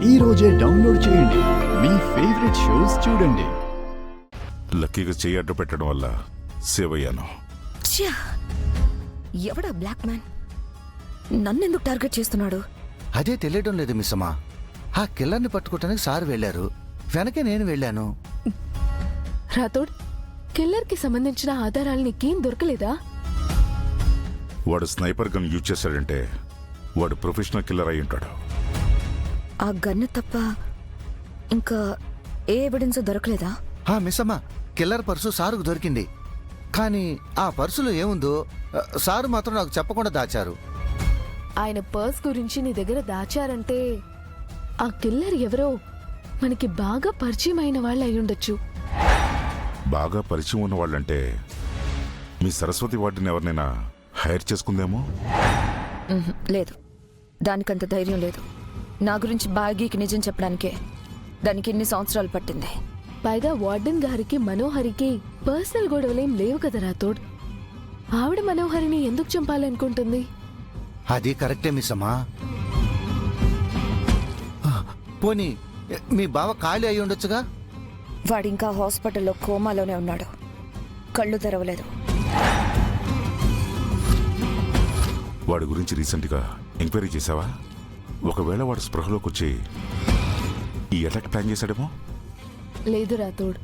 ఈ రోజే డౌన్లోడ్ చేయండి. మీ ఫేవరెట్ షోస్ చూడండి. లక్కీగా చెయ్యి అడ్డు పెట్టడం వల్ల సేవ్ అయ్యాను. ఎవడా బ్లాక్ మ్యాన్? నన్నెందుకు టార్గెట్ చేస్తున్నాడు? అదే తెలియడం లేదు మిస్సమ్మా. ఆ కిల్లర్ని పట్టుకోవటానికి సార్ వెళ్లారు, వెనకే నేను వెళ్ళాను. రాథోడ్, కిల్లర్కి సంబంధించిన ఆధారాలు నీకేం దొరకలేదా? వాడు స్నైపర్ గన్ యూజ్ చేశాడంటే వాడు ప్రొఫెషనల్ కిల్లర్ అయి ఉంటాడు. ఆ గన్ను తప్ప ఇంకా ఏ ఎవిడెన్స్ దొరకలేదా? మిస్సమ్మా, కిల్లర్ పర్సు సారుకు దొరికింది. కానీ ఆ పర్సులో ఏముందో సారు మాత్రం నాకు చెప్పకుండా దాచారు. ఆయన పర్స్ గురించి నీ దగ్గర దాచారంటే ఆ కిల్లర్ ఎవరో మనకి బాగా పరిచయం అయిన వాళ్ళు అయి ఉండొచ్చు. బాగా పరిచయం ఉన్న వాళ్ళంటే మీ సరస్వతి వాటిని ఎవరినైనా హైర్ చేసుకుందేమో. లేదు, దానికంత ధైర్యం లేదు. నా గురించి బాగీకి నిజం చెప్పడానికే దానికి ఇన్ని సంవత్సరాలు పట్టింది. పైగా వార్డెన్ గారికి మనోహరికి పర్సనల్ గొడవలేం లేవు కదా రాథోడ్. ఆవిడ మనోహరిని ఎందుకు చంపాలనుకుంటుంది? అది కరెక్టే మిస్సమ్మా. పోనీ మీ బావ ఖాళీ అయి ఉండొచ్చుగా. వాడింకా హాస్పిటల్లో కోమాలోనే ఉన్నాడు, కళ్ళు తెరవలేదు. వాడి గురించి రీసెంట్గా ఎంక్వైరీ చేశావా? ఒకవేళ వాడు స్పృహలోకి వచ్చి ఈ అటాక్ ప్లాన్ చేశాడేమో. లేదు రాథోడ్,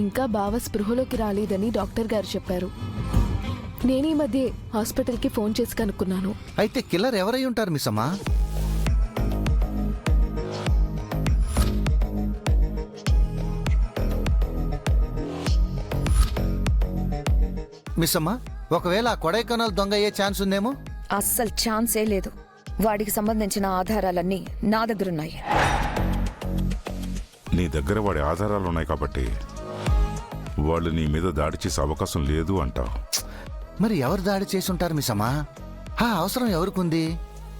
ఇంకా బావ స్పృహలోకి రాలేదని డాక్టర్ గారు చెప్పారు. నేను ఈ మధ్య హాస్పిటల్కి ఫోన్ చేసి కనుక్కున్నాను. అయితే కిల్లర్ ఎవరై ఉంటారు మిస్సమ్మా? మిస్సమ్మా, ఒకవేళ ఆ కొడైకెనాల్ దొంగ అయ్యే ఛాన్స్ ఉందేమో. అస్సలు ఛాన్సే లేదు. వాడికి సంబంధించిన ఆధారాలన్నీ నా దగ్గరున్నాయి. నీ దగ్గర వాడి ఆధారాలు ఉన్నాయి కాబట్టి వాళ్ళు నీ మీద దాడి చేసే అవకాశం లేదు అంటావు. మరి ఎవరు దాడి చేసి ఉంటారు మిస్సమ్మా? ఆ అవసరం ఎవరికుంది?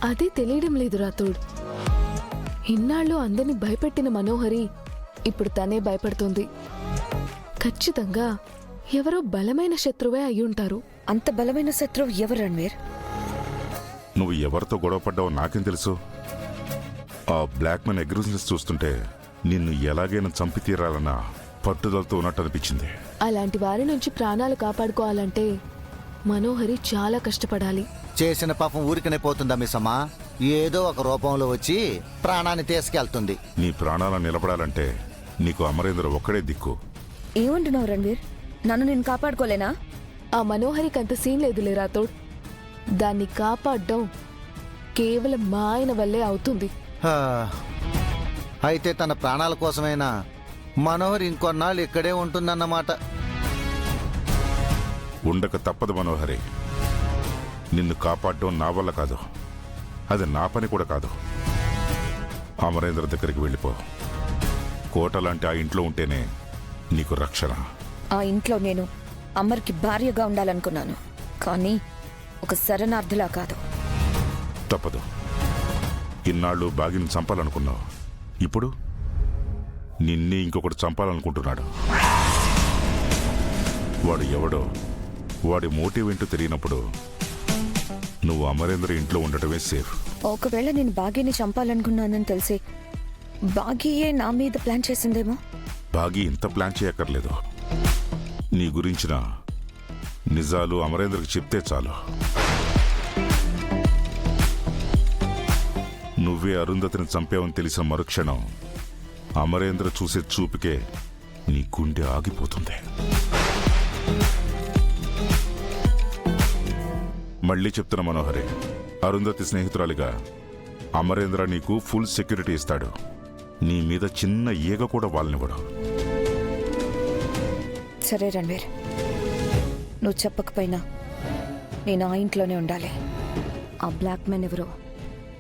అదే తెలియడం లేదు రాథోడ్. ఇన్నాళ్ళు అందరినీ భయపెట్టిన మనోహరి ఇప్పుడు తనే భయపడుతుంది. ఖచ్చితంగా ఎవరో బలమైన శత్రువే అయి ఉంటారు. అంత బలమైన శత్రువు ఎవరు రణ్వీర్? నువ్వు ఎవరితో గొడవ పడ్డావో నాకేం తెలుసు. ఆ బ్లాక్ మ్యాన్ అగ్రెసివ్నెస్ చూస్తుంటే నిన్ను ఎలాగైనా చంపి తీరాలన్న పట్టుదలతో ఉన్నట్టు అనిపించింది. అలాంటి వారి నుంచి ప్రాణాలు కాపాడుకోవాలంటే మనోహరి చాలా కష్టపడాలి. చేసిన పాపం ఊరికనే పోతుందా మిస్సమ్మా? ఏదో ఒక రూపంలో వచ్చి ప్రాణాన్ని తీసుకెళ్తుంది. నీ ప్రాణాలను నిలబడాలంటే నీకు అమరేంద్ర ఒక్కడే దిక్కు. ఏమంటున్నావు రణ్వీర్? నన్ను నేను కాపాడుకోలేనా? ఆ మనోహరికి అంత సీన్ లేదులే రాథోడ్. దాన్ని కాపాడడం కేవలం మా ఆయన వల్లే అవుతుంది. అయితే తన ప్రాణాల కోసమైనా మనోహర్ ఇంకొన్నాళ్ళు ఇక్కడే ఉంటుందన్నమాట. ఉండక తప్పదు మనోహరి. నిన్ను కాపాడడం నా వల్ల కాదు, అది నా పని కూడా కాదు. అమరేంద్ర దగ్గరికి వెళ్ళిపో. కోట లాంటి ఆ ఇంట్లో ఉంటేనే నీకు రక్షణ. ఆ ఇంట్లో నేను అమర్కి భార్యగా ఉండాలనుకున్నాను, కానీ ఒక శరణార్థిలా కాదు. తప్పదు. ఇన్నాళ్ళు బాగిని చంపాలనుకున్నావు, ఇప్పుడు నిన్నే ఇంకొకటి చంపాలనుకుంటున్నాడు. వాడు ఎవడో, వాడి మోటివ్ ఏంటో తెలియనప్పుడు నువ్వు అమరేంద్ర ఇంట్లో ఉండటమే సేఫ్. ఒకవేళ నేను బాగీని చంపాలనుకున్నానని తెలిసి బాగీయే నా మీద ప్లాన్ చేసిందేమో. బాగి ఇంత ప్లాన్ చేయక్కర్లేదు. నీ గురించిన నిజాలు అమరేంద్రకి చెప్తే చాలు. నువ్వే అరుంధతిని చంపావని తెలిసిన మరుక్షణం అమరేంద్ర చూసే చూపుకే నీ గుండె ఆగిపోతుంది. మళ్ళీ చెప్తున్న మనోహరి, అరుంధతి స్నేహితురాలిగా అమరేంద్ర నీకు ఫుల్ సెక్యూరిటీ ఇస్తాడు. నీ మీద చిన్న ఈగ కూడా వాళ్ళనివ్వడు. సరే రణ్వీర్, నువ్వు చెప్పకపోయినా నేను ఆ ఇంట్లోనే ఉండాలి. ఆ బ్లాక్ మ్యాన్ ఎవరో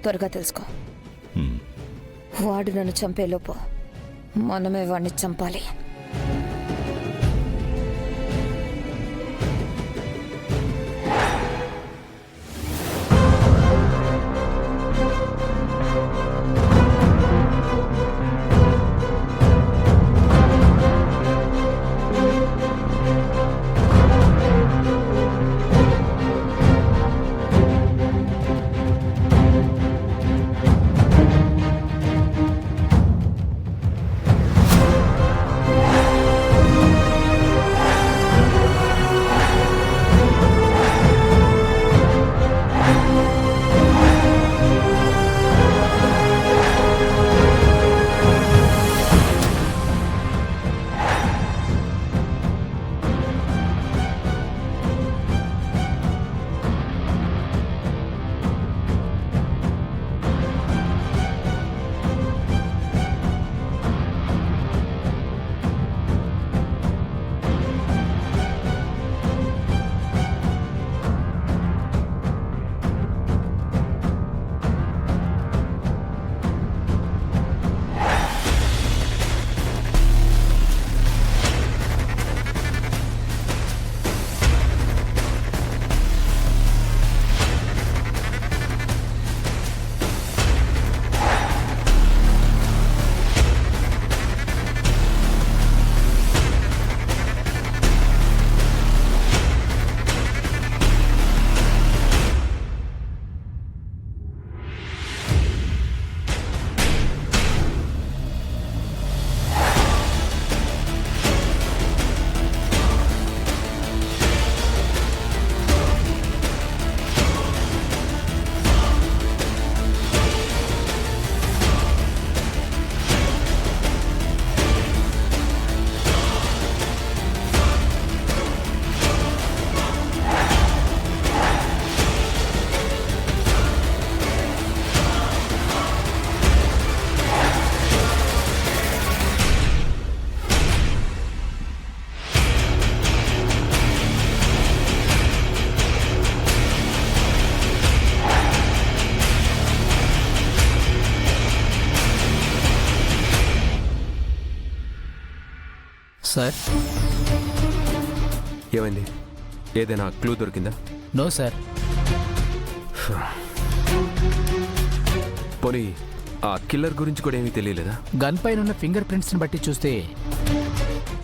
త్వరగా తెలుసుకో. వాడు నన్ను చంపేలోపు మనమే వాడిని చంపాలి. సార్ ఏమైంది? ఏదైనా క్లూ దొరికిందా? No sir. పోనీ ఆ కిల్లర్ గురించి కూడా ఏమీ తెలియలేదా? గన్ పైన ఉన్న ఫింగర్ ప్రింట్స్ని బట్టి చూస్తే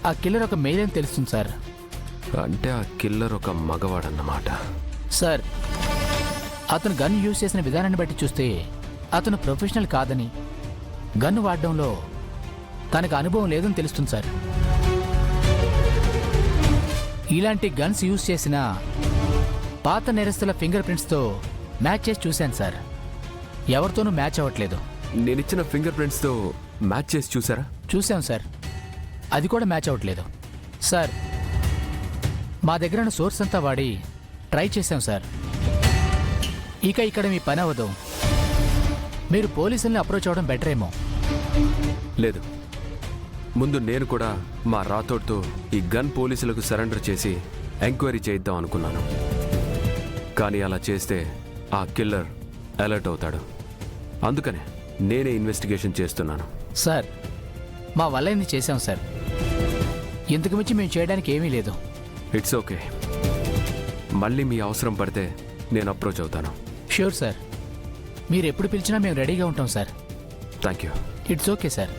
ఆ కిల్లర్ ఒక మెయిల్ అని తెలుస్తుంది సార్. అంటే ఆ కిల్లర్ ఒక మగవాడన్నమాట. సార్ అతను గన్ యూజ్ చేసిన విధానాన్ని బట్టి చూస్తే అతను ప్రొఫెషనల్ కాదని, గన్ వాడడంలో తనకు అనుభవం లేదని తెలుస్తుంది సార్. ఇలాంటి గన్స్ యూజ్ చేసిన పాత నేరస్తుల ఫింగర్ ప్రింట్స్తో మ్యాచ్ చేసి చూశాను సార్. ఎవరితోనూ మ్యాచ్ అవ్వట్లేదు. నేనిచ్చిన ఫింగర్ ప్రింట్స్తో మ్యాచ్ చేసి చూసారా? చూశాం సార్, అది కూడా మ్యాచ్ అవ్వట్లేదు. సార్ మా దగ్గర ఉన్న సోర్స్ అంతా వాడి ట్రై చేశాం సార్. ఇక ఇక్కడ మీ పని అవ్వదు. మీరు పోలీసుల్ని అప్రోచ్ అవ్వడం బెటర్ ఏమో. లేదు, ముందు నేను కూడా మా రాథోడ్తో ఈ గన్ పోలీసులకు సరెండర్ చేసి ఎంక్వైరీ చేయిద్దాం అనుకున్నాను. కానీ అలా చేస్తే ఆ కిల్లర్ అలర్ట్ అవుతాడు. అందుకనే నేనే ఇన్వెస్టిగేషన్ చేస్తున్నాను. సార్ మా వల్ల ఇది చేశాం సార్. ఇంతకు మించి మేము చేయడానికి ఏమీ లేదు. It's okay. మళ్ళీ మీ అవసరం పడితే నేను అప్రోచ్ అవుతాను. ష్యూర్ సార్, మీరు ఎప్పుడు పిలిచినా మేము రెడీగా ఉంటాం sir. Thank you. It's okay sir.